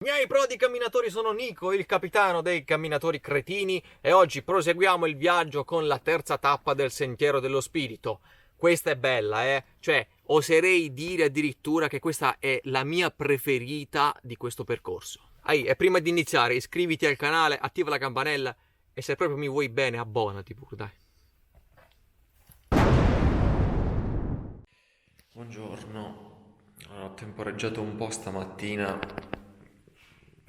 Miei prodi camminatori, sono Nico, il capitano dei camminatori cretini, e oggi proseguiamo il viaggio con la terza tappa del Sentiero dello Spirito. Questa è bella, Cioè, oserei dire addirittura che questa è la mia preferita di questo percorso. E prima di iniziare, iscriviti al canale, attiva la campanella e se proprio mi vuoi bene, abbonati pure, dai. Buongiorno, ho temporeggiato un po' stamattina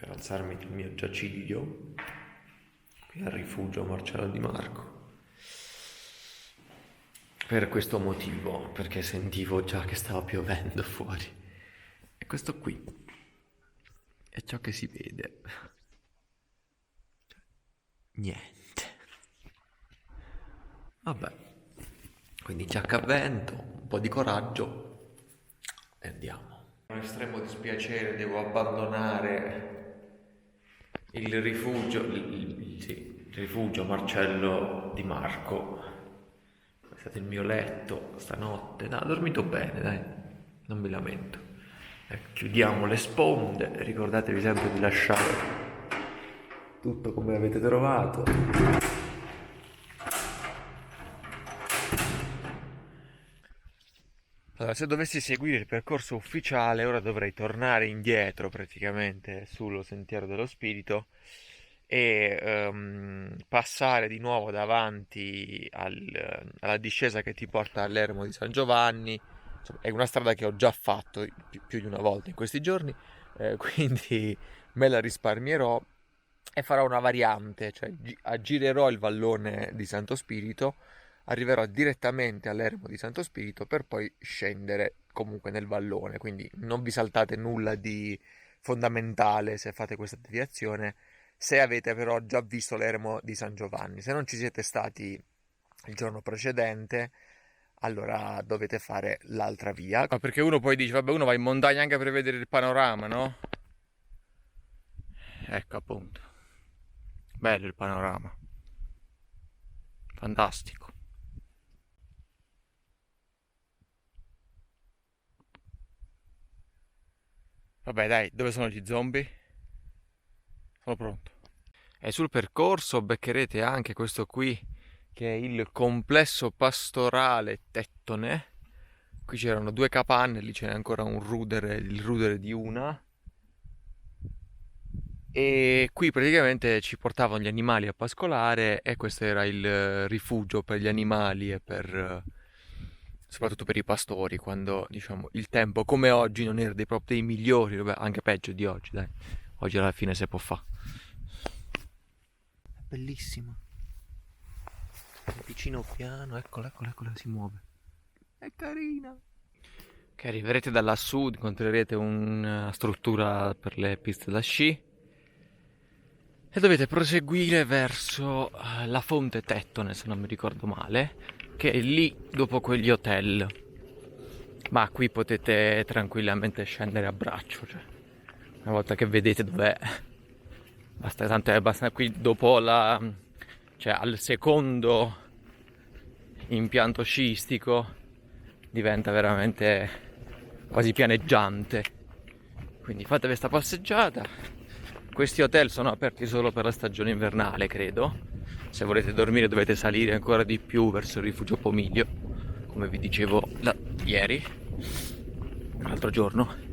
per alzarmi dal mio giaciglio qui al rifugio Marcello Di Marco. Per questo motivo, perché sentivo già che stava piovendo fuori. E questo qui è ciò che si vede. Niente. Vabbè, quindi giacca a vento, un po' di coraggio e andiamo. Con estremo dispiacere devo abbandonare il rifugio, il rifugio Marcello Di Marco. È stato il mio letto stanotte. No, ho dormito bene, dai, non mi lamento. Chiudiamo le sponde, ricordatevi sempre di lasciare tutto come avete trovato. Allora, se dovessi seguire il percorso ufficiale, ora dovrei tornare indietro praticamente sullo Sentiero dello Spirito e passare di nuovo davanti alla discesa che ti porta all'eremo di San Giovanni. Insomma, è una strada che ho già fatto più di una volta in questi giorni, quindi me la risparmierò e farò una variante, cioè aggirerò il vallone di Santo Spirito, arriverò direttamente all'eremo di Santo Spirito per poi scendere comunque nel vallone, quindi non vi saltate nulla di fondamentale se fate questa deviazione, se avete però già visto l'eremo di San Giovanni. Se non ci siete stati il giorno precedente, allora dovete fare l'altra via. Ma perché uno poi dice, vabbè, uno va in montagna anche per vedere il panorama, no? Ecco appunto. Bello il panorama. Fantastico. Vabbè, dai, dove sono gli zombie? Sono pronto. E sul percorso beccherete anche questo qui, che è il complesso pastorale Tettone. Qui c'erano due capanne, lì c'è ancora un rudere, il rudere di una. E qui praticamente ci portavano gli animali a pascolare e questo era il rifugio per gli animali e soprattutto per i pastori, quando diciamo il tempo come oggi non era proprio dei migliori, vabbè, anche peggio di oggi, dai. Oggi alla fine si può fare. È bellissima. Il vicino piano, eccola, si muove. È carina. Che arriverete da lassù, incontrerete una struttura per le piste da sci e dovete proseguire verso la fonte Tettone, se non mi ricordo male, che è lì dopo quegli hotel. Ma qui potete tranquillamente scendere a braccio, cioè, una volta che vedete dov'è, basta, tanto è abbastanza qui dopo cioè al secondo impianto sciistico diventa veramente quasi pianeggiante. Quindi fate questa passeggiata. Questi hotel sono aperti solo per la stagione invernale, credo. Se volete dormire dovete salire ancora di più verso il rifugio Pomiglio, come vi dicevo ieri, l'altro giorno.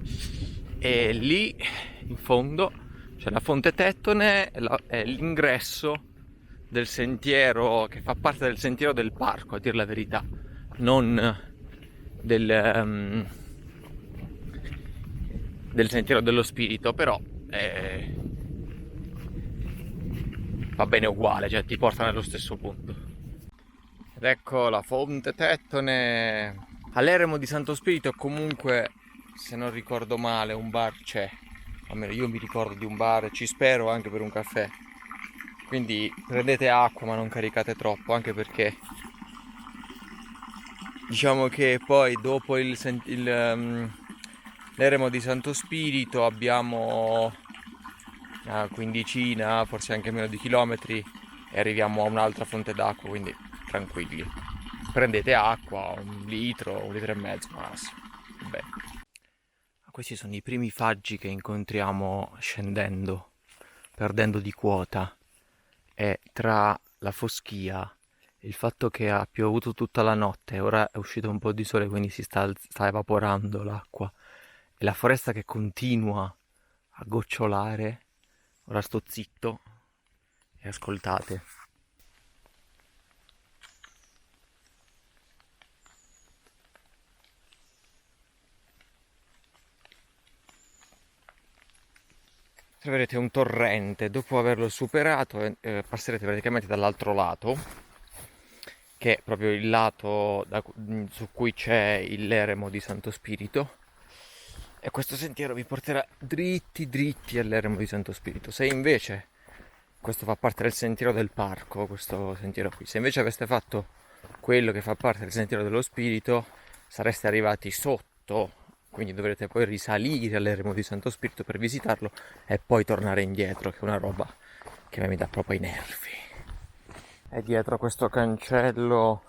E lì in fondo c'è la fonte Tettone, è l'ingresso del sentiero che fa parte del sentiero del parco, a dir la verità, non del sentiero dello spirito, però va bene uguale, cioè ti porta nello stesso punto. Ed ecco la fonte Tettone. All'eremo di Santo Spirito comunque, se non ricordo male, un bar c'è, almeno io mi ricordo di un bar, ci spero anche per un caffè, quindi prendete acqua ma non caricate troppo, anche perché diciamo che poi dopo l'eremo di Santo Spirito abbiamo una quindicina, forse anche meno di chilometri e arriviamo a un'altra fonte d'acqua, quindi tranquilli. Prendete acqua, un litro e mezzo massimo. Bene. Questi sono i primi faggi che incontriamo scendendo, perdendo di quota, e tra la foschia, il fatto che ha piovuto tutta la notte, ora è uscito un po' di sole, quindi sta evaporando l'acqua, e la foresta che continua a gocciolare, ora sto zitto e ascoltate. Troverete un torrente, dopo averlo superato passerete praticamente dall'altro lato, che è proprio il lato su cui c'è l'eremo di Santo Spirito, e questo sentiero vi porterà dritti dritti all'eremo di Santo Spirito. Se invece, questo fa parte del sentiero del parco, questo sentiero qui, se invece aveste fatto quello che fa parte del sentiero dello Spirito, sareste arrivati sotto, quindi dovrete poi risalire all'eremo di Santo Spirito per visitarlo e poi tornare indietro, che è una roba che mi dà proprio i nervi. E dietro questo cancello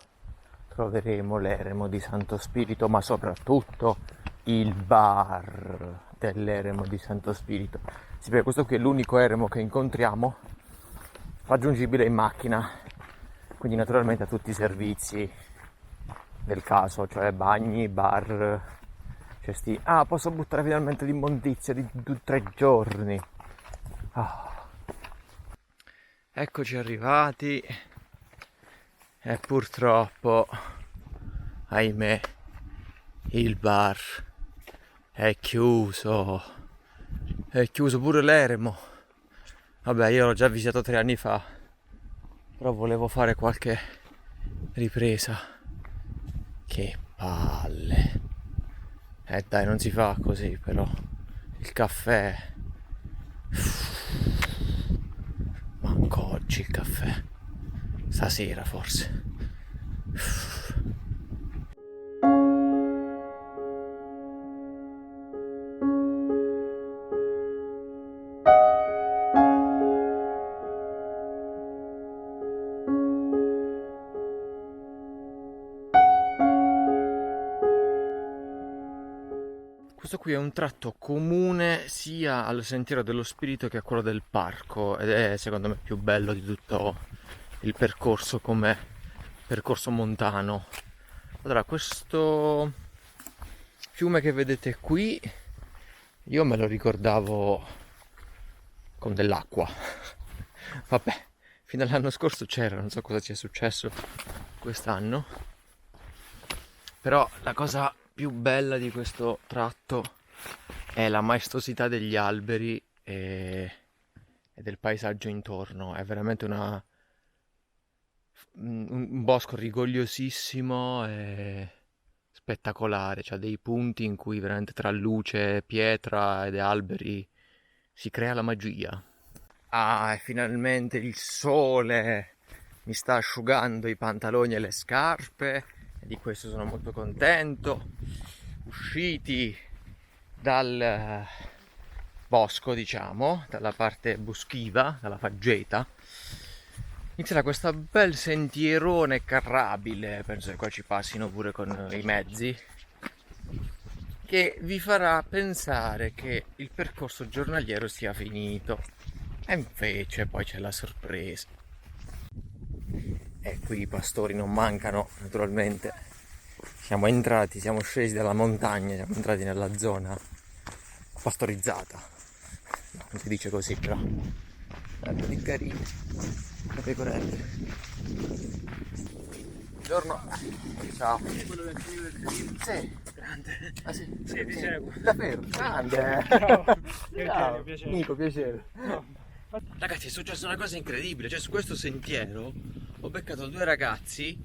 troveremo l'eremo di Santo Spirito, ma soprattutto il bar dell'eremo di Santo Spirito. Sì, perché questo qui è l'unico eremo che incontriamo raggiungibile in macchina, quindi naturalmente ha tutti i servizi del caso, cioè bagni, bar, cesti. Ah, posso buttare finalmente l'immondizia di 3 giorni. Eccoci arrivati, e purtroppo, ahimè, il bar è chiuso pure l'eremo. Vabbè, io l'ho già visitato 3 anni fa, però volevo fare qualche ripresa. Che palle. Dai, non si fa così, però. Il caffè. Manco oggi il caffè. Stasera forse. Questo qui è un tratto comune sia al Sentiero dello Spirito che a quello del parco, ed è secondo me più bello di tutto il percorso come percorso montano. Allora, questo fiume che vedete qui io me lo ricordavo con dell'acqua. Vabbè, fino all'anno scorso c'era, non so cosa sia successo quest'anno, però la cosa più bella di questo tratto è la maestosità degli alberi e del paesaggio intorno. È veramente un bosco rigogliosissimo e spettacolare. C'ha dei punti in cui veramente tra luce, pietra ed alberi si crea la magia. Ah, e finalmente il sole mi sta asciugando i pantaloni e le scarpe, e di questo sono molto contento. Usciti dal bosco, diciamo, dalla parte boschiva, dalla faggeta, inizierà questo bel sentierone carrabile, penso che qua ci passino pure con i mezzi, che vi farà pensare che il percorso giornaliero sia finito. E invece poi c'è la sorpresa. E qui i pastori non mancano, naturalmente. Siamo scesi dalla montagna, siamo entrati nella zona pastorizzata. No, non si dice così, però. Guarda che carino. Le pecorelle. Buongiorno. Ciao. Quello del Sì, grande. Ah sì? Sì, piacere. Davvero? Grande. Ciao. Piacere. Nico, piacere. No. Ragazzi, è successa una cosa incredibile, cioè su questo sentiero ho beccato 2 ragazzi,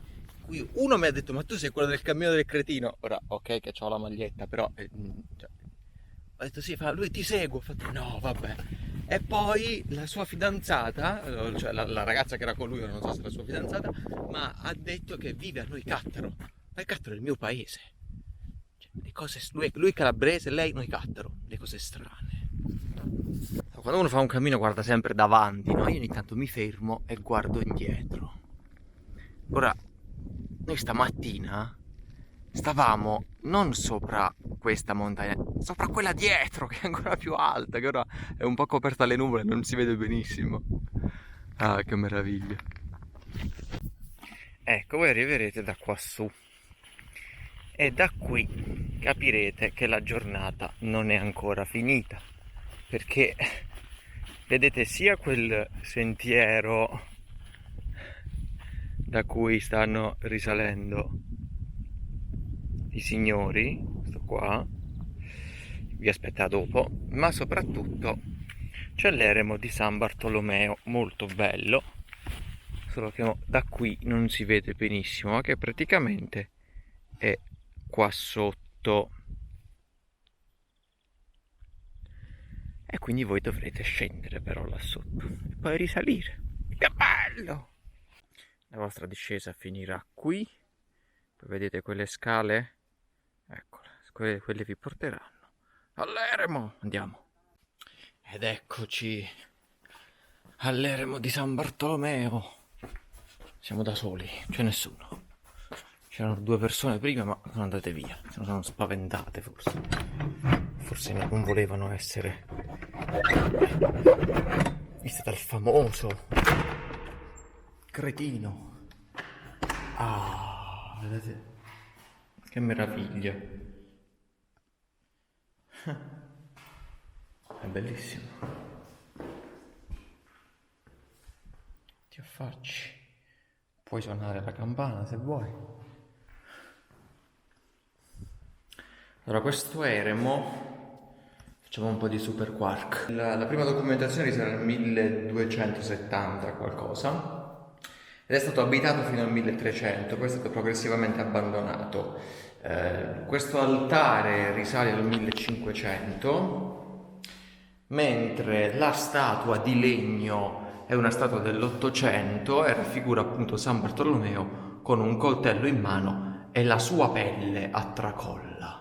cui uno mi ha detto: ma tu sei quello del cammino del cretino? Ora, ok che ho la maglietta, però cioè, ho detto sì, lui ti seguo, ho fatto no, vabbè. E poi la sua fidanzata, cioè la ragazza che era con lui, non so se è la sua fidanzata, ma ha detto che vive a Noicattaro. Noicattaro è il mio paese, cioè, le cose, lui è calabrese, lei Noicattaro, le cose strane. Quando uno fa un cammino guarda sempre davanti, no? Io ogni tanto mi fermo e guardo indietro. Ora, noi stamattina stavamo non sopra questa montagna, sopra quella dietro che è ancora più alta, che ora è un po' coperta dalle nuvole, non si vede benissimo. Ah, che meraviglia. Ecco, voi arriverete da quassù e da qui capirete che la giornata non è ancora finita, perché vedete sia quel sentiero da cui stanno risalendo i signori, questo qua, vi aspetta dopo, ma soprattutto c'è l'eremo di San Bartolomeo, molto bello, solo che da qui non si vede benissimo, ma che praticamente è qua sotto. E quindi voi dovrete scendere però là sotto e poi risalire. Che bello! La vostra discesa finirà qui, poi vedete quelle scale? Eccole, quelle vi porteranno all'eremo. Andiamo. Ed eccoci all'eremo di San Bartolomeo. Siamo da soli, c'è nessuno. C'erano 2 persone prima, ma sono andate via. Sono spaventate forse. Forse non volevano essere viste dal famoso cretino. Ah, vedete? Che meraviglia. È bellissimo. Ti affacci. Puoi suonare la campana se vuoi. Allora, questo eremo, facciamo un po' di super quark. La prima documentazione risale al 1270 qualcosa ed è stato abitato fino al 1300, poi è stato progressivamente abbandonato. Questo altare risale al 1500, mentre la statua di legno è una statua dell'800 e raffigura appunto San Bartolomeo con un coltello in mano e la sua pelle a tracolla.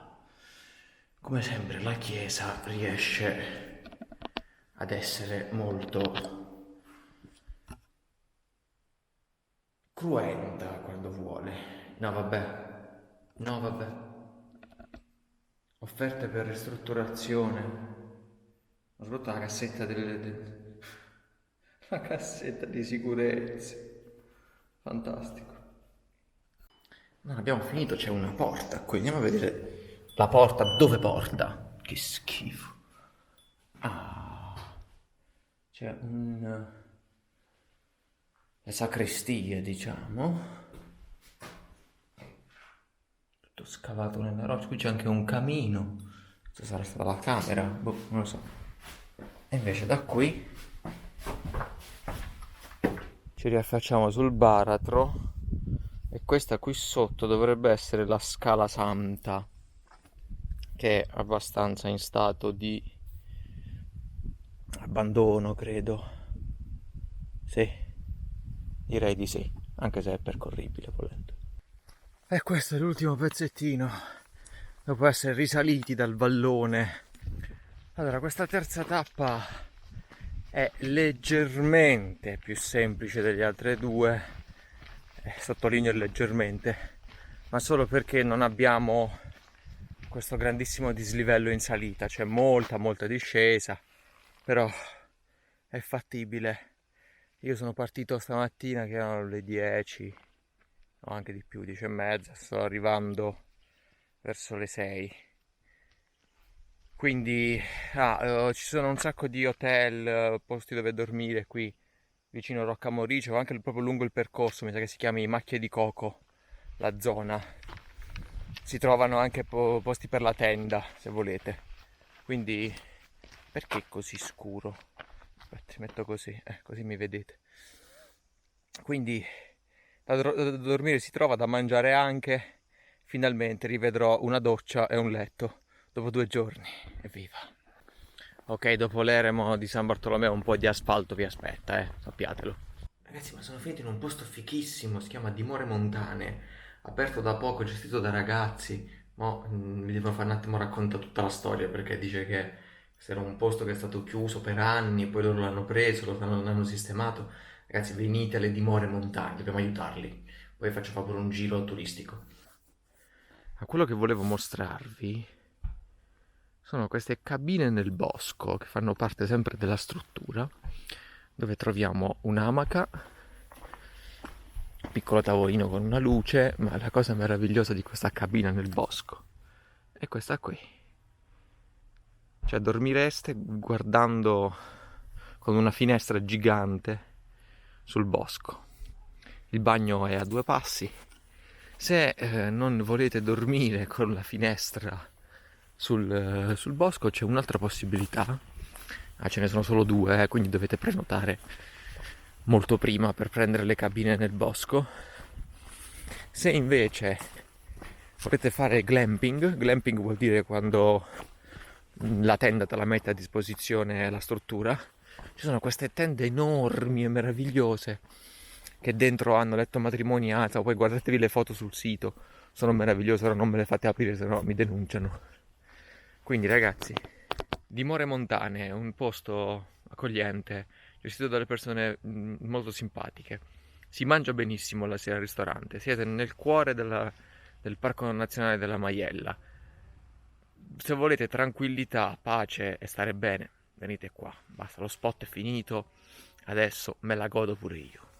Come sempre la Chiesa riesce ad essere molto cruenta quando vuole. No vabbè. Offerte per ristrutturazione. Ho rotto la cassetta la cassetta di sicurezze. Fantastico. Non abbiamo finito, c'è una porta qui. Andiamo a vedere la porta dove porta. Che schifo. Ah. C'è le sacrestie, diciamo. Tutto scavato nella roccia. Qui c'è anche un camino. Questa sarà stata la camera, boh, non lo so. E invece da qui ci riaffacciamo sul baratro e questa qui sotto dovrebbe essere la Scala Santa, che è abbastanza in stato di abbandono, credo. Sì, direi di sì, anche se è percorribile volendo. E questo è l'ultimo pezzettino, dopo essere risaliti dal vallone. Allora, questa terza tappa è leggermente più semplice delle altre due, sottolineo leggermente, ma solo perché non abbiamo questo grandissimo dislivello in salita, c'è molta discesa, però è fattibile. Io sono partito stamattina che erano le 10, o anche di più, 10 e mezza, sto arrivando verso le 6. Quindi ci sono un sacco di hotel, posti dove dormire qui vicino a Roccamorice o anche proprio lungo il percorso, mi sa che si chiami Macchie di Coco, la zona. Si trovano anche posti per la tenda se volete. Quindi perché è così scuro? Aspetta, metto così, così mi vedete. Quindi da dormire si trova, da mangiare anche. Finalmente rivedrò una doccia e un letto dopo 2 giorni. Evviva! Ok, dopo l'eremo di San Bartolomeo un po' di asfalto vi aspetta, sappiatelo. Ragazzi, ma sono finito in un posto fichissimo, si chiama Dimore Montane, aperto da poco, gestito da ragazzi. Mo mi devo fare un attimo raccontare tutta la storia, perché dice che questo era un posto che è stato chiuso per anni, poi loro l'hanno preso, l'hanno sistemato. Ragazzi, venite alle Dimore Montane, dobbiamo aiutarli. Poi faccio proprio un giro turistico. Ma quello che volevo mostrarvi sono queste cabine nel bosco che fanno parte sempre della struttura, dove troviamo un'amaca, un piccolo tavolino con una luce, ma la cosa meravigliosa di questa cabina nel bosco è questa qui. Cioè dormireste guardando con una finestra gigante sul bosco. Il bagno è a 2 passi. Se non volete dormire con la finestra sul bosco, c'è un'altra possibilità. Ce ne sono solo 2, quindi dovete prenotare molto prima per prendere le cabine nel bosco. Se invece volete fare glamping vuol dire quando la tenda te la mette a disposizione la struttura. Ci sono queste tende enormi e meravigliose che dentro hanno letto matrimoniato, poi guardatevi le foto sul sito, sono meravigliose, ora non me le fate aprire se no mi denunciano. Quindi ragazzi, dimore montane, un posto accogliente, gestito dalle persone molto simpatiche. Si mangia benissimo la sera al ristorante, siete nel cuore del Parco Nazionale della Maiella. Se volete tranquillità, pace e stare bene, venite qua. Basta, lo spot è finito, adesso me la godo pure io.